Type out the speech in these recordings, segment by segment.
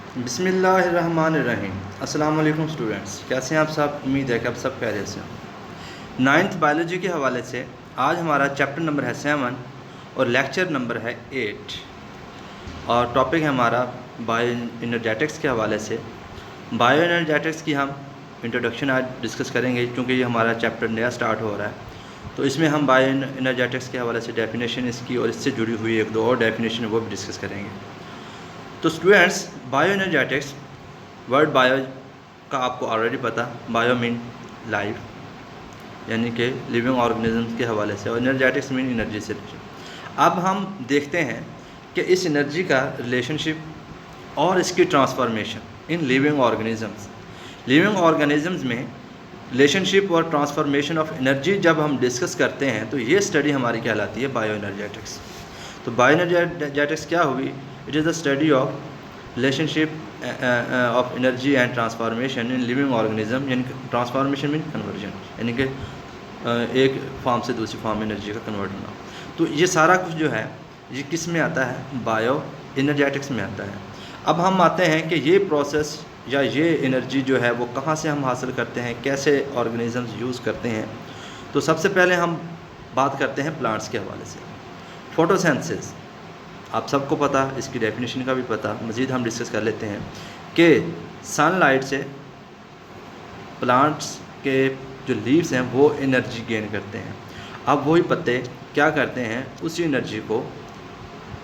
बिस्मिल्लाहिर्रहमानिर्रहीम। अस्सलाम वालेकुम स्टूडेंट्स, कैसे हैं आप सब। उम्मीद है कि आप सब खैरियत से हैं। नाइन्थ बायोलॉजी के हवाले से आज हमारा चैप्टर नंबर है 7 और लेक्चर नंबर है 8 और टॉपिक है हमारा बायो एनर्जेटिक्स के हवाले से। बायो एनर्जेटिक्स की हम इंट्रोडक्शन आज डिस्कस करेंगे क्योंकि ये हमारा चैप्टर नया स्टार्ट हो रहा है। तो इसमें हम बायो एनर्जेटिक्स के हवाले से डेफिनेशन इसकी और इससे जुड़ी हुई एक दो और डेफिनेशन वो भी डिस्कस करेंगे। तो students, bio energetics word bio का आपको ऑलरेडी पता, बायो मीन लाइफ यानी कि लिविंग ऑर्गेनिज्म के हवाले से, और एनर्जेटिक्स मीन एनर्जी से। अब हम देखते हैं कि इस एनर्जी का रिलेशनशिप और इसकी transformation in living organisms. Living organisms में रिलेशनशिप और ट्रांसफॉर्मेशन ऑफ एनर्जी जब हम डिस्कस करते हैं तो ये स्टडी हमारी कहलाती है बायो एनर्जेटिक्स। तो बायो एनर्जेटिक्स क्या हुई? It is the study of relationship of energy and transformation in living organism, यानी कि ट्रांसफॉर्मेशन मीन कन्वर्जन, यानी कि एक फॉर्म से दूसरी फॉर्म में एनर्जी का कन्वर्ट होना। तो ये सारा कुछ जो है ये किस में आता है? बायो एनर्जेटिक्स में आता है। अब हम आते हैं कि ये प्रोसेस या ये एनर्जी जो है वो कहाँ से हम हासिल करते हैं, कैसे ऑर्गेनिजम्स यूज़ करते हैं। तो सबसे पहले हम बात करते हैं प्लांट्स के हवाले से। फोटोसिंथेसिस आप सबको पता, इसकी डेफिनेशन का भी पता, मज़ीद हम डिस्कस कर लेते हैं कि सनलाइट से प्लांट्स के जो लीव्स हैं वो एनर्जी गेन करते हैं। अब वही पत्ते क्या करते हैं, उसी एनर्जी को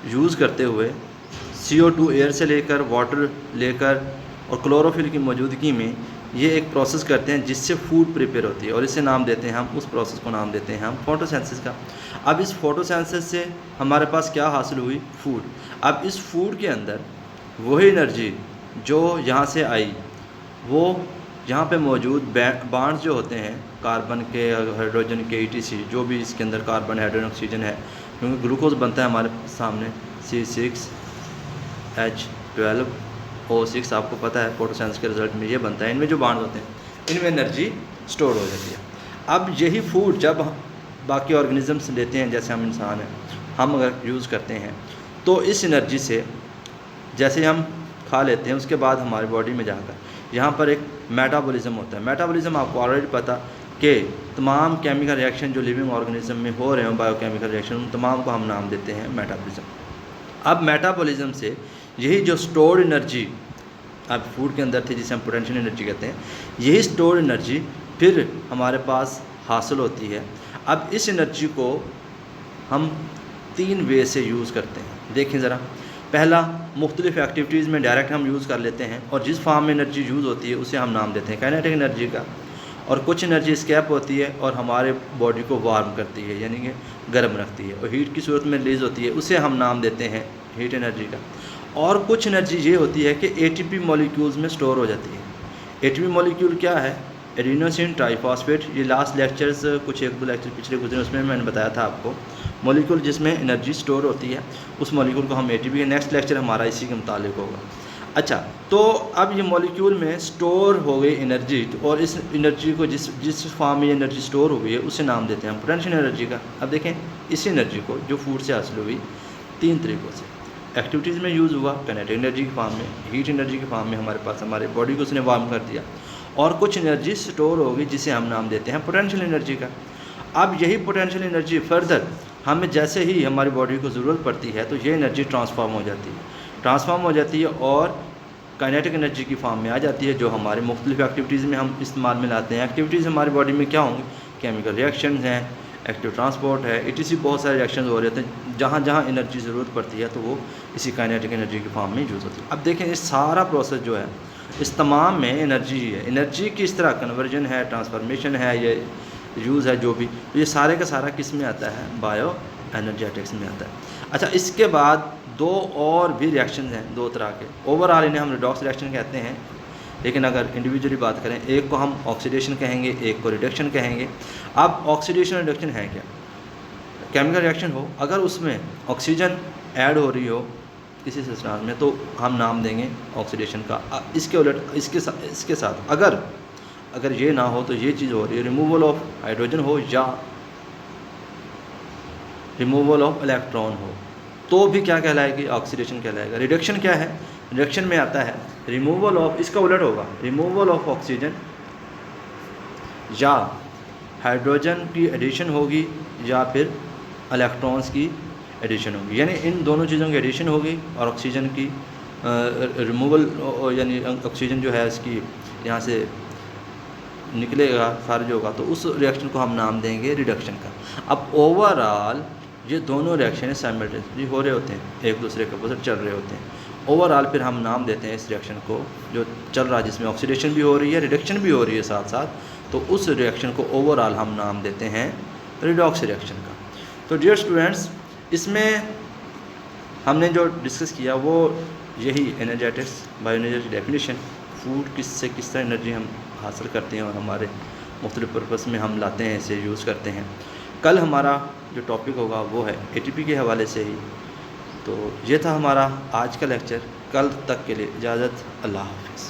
यूज़ करते हुए CO2 एयर से लेकर वाटर लेकर और क्लोरोफिल की मौजूदगी में ये एक प्रोसेस करते हैं जिससे फूड प्रिपेयर होती है, और इसे नाम देते हैं हम, उस प्रोसेस को नाम देते हैं हम फोटोसिंथेसिस का। अब इस फोटोसिंथेसिस से हमारे पास क्या हासिल हुई? फूड। अब इस फूड के अंदर वही एनर्जी जो यहाँ से आई वो यहाँ पे मौजूद बॉन्ड्स जो होते हैं कार्बन के, हाइड्रोजन के, ETC जो भी इसके अंदर कार्बन, हाइड्रोजन, ऑक्सीजन है, क्योंकि ग्लूकोज बनता है हमारे सामने C6H12O6, आपको पता है फोटोसिंथेसिस के रिजल्ट में ये बनता है। इनमें जो बॉन्ड होते हैं इनमें एनर्जी स्टोर हो जाती है। अब यही फूड जब बाकी ऑर्गेनिजम्स लेते हैं, जैसे हम इंसान हैं, हम अगर यूज़ करते हैं तो इस एनर्जी से जैसे हम खा लेते हैं उसके बाद हमारी बॉडी में जाकर यहाँ पर एक मेटाबॉलिज्म होता है। मेटाबॉलिज्म आपको ऑलरेडी पता कि तमाम केमिकल रिएक्शन जो लिविंग ऑर्गेनिज्म में हो रहे हैं, बायोकेमिकल रिएक्शन, उन तमाम को हम नाम देते हैं मेटाबॉलिज्म। अब मेटाबॉलिज्म से यही जो स्टोर्ड एनर्जी अब फूड के अंदर थी, जिसे हम पोटेंशियल एनर्जी कहते हैं, यही स्टोर्ड एनर्जी फिर हमारे पास हासिल होती है। अब इस एनर्जी को हम 3 वे से यूज़ करते हैं। देखें ज़रा, पहला, मुख्तलिफ़ एक्टिविटीज़ में डायरेक्ट हम यूज़ कर लेते हैं और जिस फॉर्म में एनर्जी यूज़ होती है उसे हम नाम देते हैं काइनेटिक एनर्जी का, और कुछ एनर्जी स्कैप होती है और हमारे बॉडी को वार्म करती है, यानी कि गर्म रखती है, और हीट की सूरत में रिलीज़ होती है, उसे हम नाम देते हैं हीट एनर्जी का। और कुछ एनर्जी ये होती है कि ATP मॉलिक्यूल्स में स्टोर हो जाती है। ATP मॉलिक्यूल क्या है? Adenosine triphosphate. ये लास्ट लेक्चर्स, कुछ 1-2 लेक्चर पिछले गुजरे, उसमें मैंने बताया था आपको मॉलिक्यूल जिसमें एनर्जी स्टोर होती है, उस मॉलिक्यूल को हम ATP। नेक्स्ट लेक्चर हमारा इसी के मुतालिक होगा। अच्छा, तो अब ये मॉलिक्यूल में स्टोर हो गई एनर्जी, और इस एनर्जी को जिस फॉर्म में एनर्जी स्टोर हो गई है उसे नाम देते हैं हम पोटेंशियल एनर्जी का। अब देखें, इस एनर्जी को जो फूड से हासिल हुई 3 तरीक़ों से, एक्टिविटीज़ में यूज़ हुआ काइनेटिक एनर्जी के फॉर्म में, हीट एनर्जी के फॉर्म में हमारे पास हमारे बॉडी को उसने वार्म कर दिया, और कुछ एनर्जी स्टोर होगी जिसे हम नाम देते हैं पोटेंशियल एनर्जी का। अब यही पोटेंशियल एनर्जी फर्दर हमें जैसे ही हमारी बॉडी को ज़रूरत पड़ती है तो ये एनर्जी ट्रांसफॉर्म हो जाती है और काइनेटिक एनर्जी की फॉर्म में आ जाती है, जो हमारे मुख्तलिफ़ एक्टिविटीज़ में हम इस्तेमाल में लाते हैं। एक्टिविटीज़ हमारी बॉडी में क्या होंगी? केमिकल रिएक्शंस हैं, एक्टिव ट्रांसपोर्ट है, ETC, बहुत सारे रिएक्शंस हो रहे हैं। जहाँ जहाँ एनर्जी ज़रूरत पड़ती है तो वो इसी काइनेटिक एनर्जी की फॉर्म में यूज़ होती है। अब देखें, इस सारा प्रोसेस जो है, इस तमाम में एनर्जी ही है। एनर्जी की इस तरह कन्वर्जन है, ट्रांसफॉर्मेशन है, ये यूज़ है जो भी, तो ये सारे का सारा किस में आता है? बायो एनर्जेटिक्स में आता है। अच्छा, इसके बाद 2 और भी रिएक्शन हैं, 2 तरह के। ओवरऑल इन्हें हम रिडॉक्स रिएक्शन कहते हैं, लेकिन अगर इंडिविजुअली बात करें, एक को हम ऑक्सीडेशन कहेंगे, एक को रिडक्शन कहेंगे। अब ऑक्सीडेशन रिडक्शन है क्या? केमिकल रिएक्शन हो, अगर उसमें ऑक्सीजन ऐड हो रही हो किसी सब्सटेंस में तो हम नाम देंगे ऑक्सीडेशन का। इसके उलट इसके साथ अगर ये ना हो तो ये चीज़ हो रही है, रिमूवल ऑफ हाइड्रोजन हो या रिमूवल ऑफ इलेक्ट्रॉन हो, तो भी क्या कहलाएगी? ऑक्सीडेशन कहलाएगा। रिडक्शन क्या है? रिएक्शन में आता है रिमूवल ऑफ, इसका उलट होगा, रिमूवल ऑफ ऑक्सीजन या हाइड्रोजन की एडिशन होगी या फिर इलेक्ट्रॉन्स की एडिशन होगी, यानी इन दोनों चीज़ों की एडिशन होगी और ऑक्सीजन की रिमूवल, यानी ऑक्सीजन जो है इसकी यहाँ से निकलेगा, खारिज होगा, तो उस रिएक्शन को हम नाम देंगे रिडक्शन का। अब ओवरऑल ये दोनों रिएक्शन साइमल्टेनियसली हो रहे होते हैं, एक दूसरे के अपोजिट चल रहे होते हैं। ओवरऑल फिर हम नाम देते हैं इस रिएक्शन को जो चल रहा है, जिसमें ऑक्सीडेशन भी हो रही है, रिडक्शन भी हो रही है साथ साथ, तो उस रिएक्शन को ओवरऑल हम नाम देते हैं रिडॉक्स रिएक्शन का। तो डियर स्टूडेंट्स, इसमें हमने जो डिस्कस किया वो यही energetics, bio energy definition, food किससे किस तरह एनर्जी हम हासिल करते हैं और हमारे मुख्तलिफ पर्पस में हम लाते हैं, इसे यूज़ करते हैं। कल हमारा जो टॉपिक होगा वो है एटीपी के हवाले से ही। तो ये था हमारा आज का लेक्चर। कल तक के लिए इजाज़त, अल्लाह हाफ़िज़।